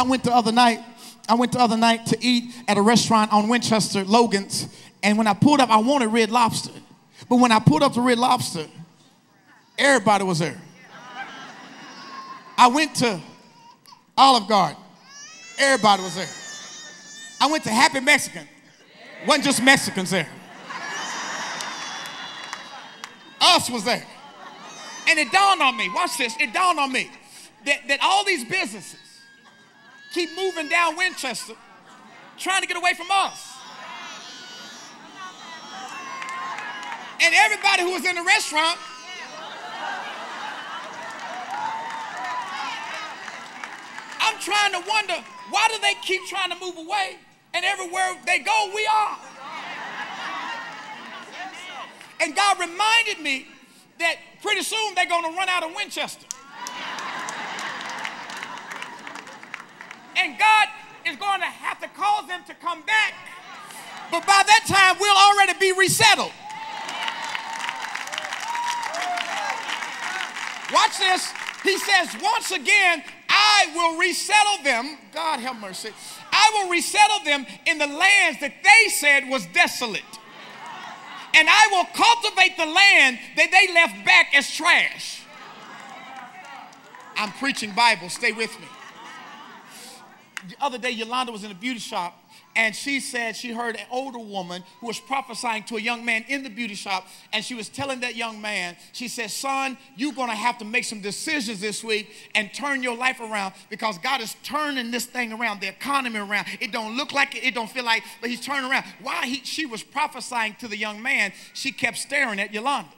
I went the other night to eat at a restaurant on Winchester, Logan's. And when I pulled up, I wanted Red Lobster. But when I pulled up to Red Lobster, everybody was there. I went to Olive Garden. Everybody was there. I went to Happy Mexican. Wasn't just Mexicans there. Us was there. And it dawned on me, watch this, it dawned on me that all these businesses keep moving down Winchester trying to get away from us. And everybody who was in the restaurant I'm trying to wonder, why do they keep trying to move away? And everywhere they go, we are. And God reminded me that pretty soon they're going to run out of Winchester. And God is going to have to cause them to come back. But by that time, we'll already be resettled. Watch this. He says, once again, I will resettle them. God have mercy. I will resettle them in the lands that they said was desolate. And I will cultivate the land that they left back as trash. I'm preaching Bible. Stay with me. The other day, Yolanda was in a beauty shop, and she said she heard an older woman who was prophesying to a young man in the beauty shop, and she was telling that young man, she said, son, you're going to have to make some decisions this week and turn your life around, because God is turning this thing around, the economy around. It don't look like it, it don't feel like, but he's turning around. While she was prophesying to the young man, she kept staring at Yolanda.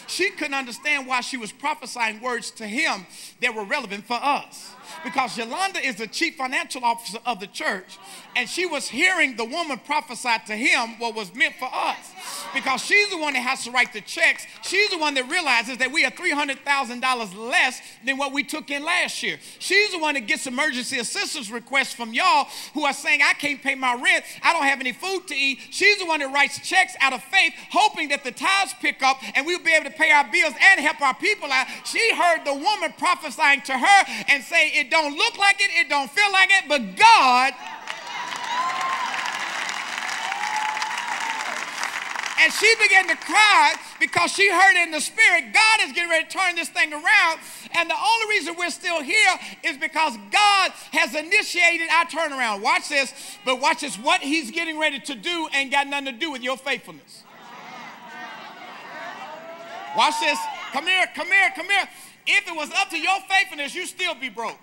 She couldn't understand why she was prophesying words to him that were relevant for us. Because Yolanda is the chief financial officer of the church, and she was hearing the woman prophesy to him what was meant for us. Because she's the one that has to write the checks. She's the one that realizes that we are $300,000 less than what we took in last year. She's the one that gets emergency assistance requests from y'all who are saying, I can't pay my rent, I don't have any food to eat. She's the one that writes checks out of faith, hoping that the tithes pick up and we'll be able to pay our bills and help our people out. She heard the woman prophesying to her and say, it don't look like it, it don't feel like it, but God. And she began to cry because she heard in the spirit, God is getting ready to turn this thing around. And the only reason we're still here is because God has initiated our turnaround. Watch this, but watch this. What he's getting ready to do ain't got nothing to do with your faithfulness. Watch this. Come here, come here, come here. If it was up to your faithfulness, you'd still be broke.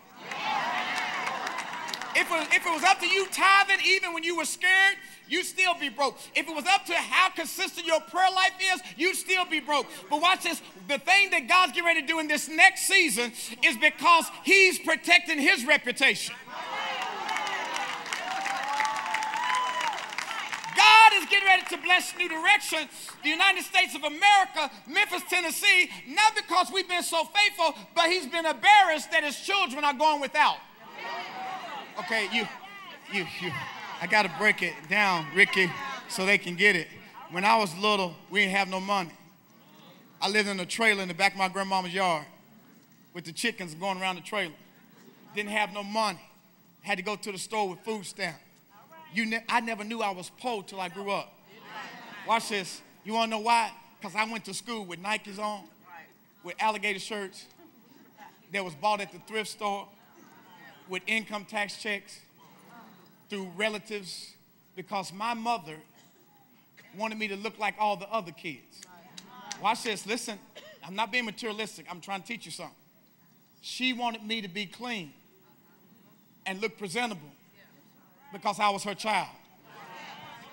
If it was up to you tithing even when you were scared, you'd still be broke. If it was up to how consistent your prayer life is, you'd still be broke. But watch this. The thing that God's getting ready to do in this next season is because he's protecting his reputation. God is getting ready to bless New Direction, the United States of America, Memphis, Tennessee, not because we've been so faithful, but he's been embarrassed that his children are going without. Okay, I got to break it down, Ricky, so they can get it. When I was little, we didn't have no money. I lived in a trailer in the back of my grandmama's yard with the chickens going around the trailer. Didn't have no money. Had to go to the store with food stamps. I never knew I was poor till I grew up. Watch this. You want to know why? Because I went to school with Nikes on, with alligator shirts that was bought at the thrift store, with income tax checks through relatives, because my mother wanted me to look like all the other kids. Watch this. Listen, I'm not being materialistic. I'm trying to teach you something. She wanted me to be clean and look presentable because I was her child.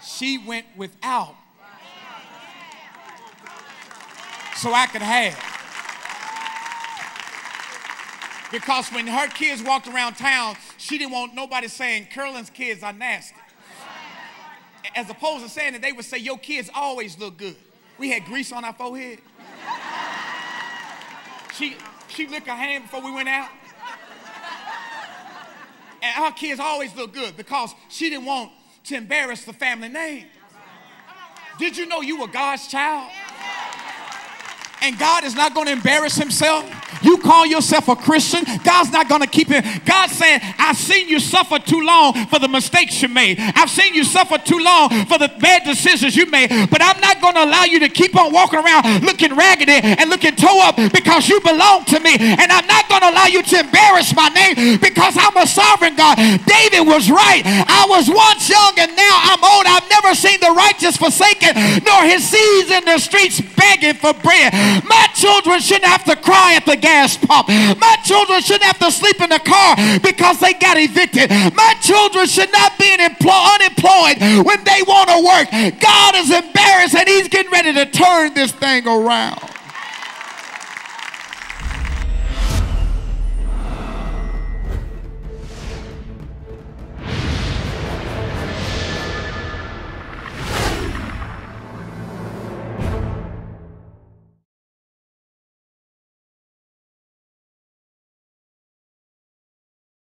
She went without so I could have. Because when her kids walked around town, she didn't want nobody saying Carolyn's kids are nasty. As opposed to saying that, they would say your kids always look good. We had grease on our forehead. She licked her hand before we went out. And our kids always look good because she didn't want to embarrass the family name. Did you know you were God's child? And God is not going to embarrass himself. You call yourself a Christian, God's not going to keep it. God's saying, I've seen you suffer too long for the mistakes you made. I've seen you suffer too long for the bad decisions you made. But I'm not going to allow you to keep on walking around looking raggedy and looking toe up because you belong to me. And I'm not going to allow you to embarrass my name because I'm a sovereign God. David was right. I was once young and now I'm old. I've never seen the righteous forsaken, nor his seeds in the streets begging for bread. My children shouldn't have to cry at the gas pump. My children shouldn't have to sleep in the car because they got evicted. My children should not be unemployed when they want to work. God is embarrassed and he's getting ready to turn this thing around.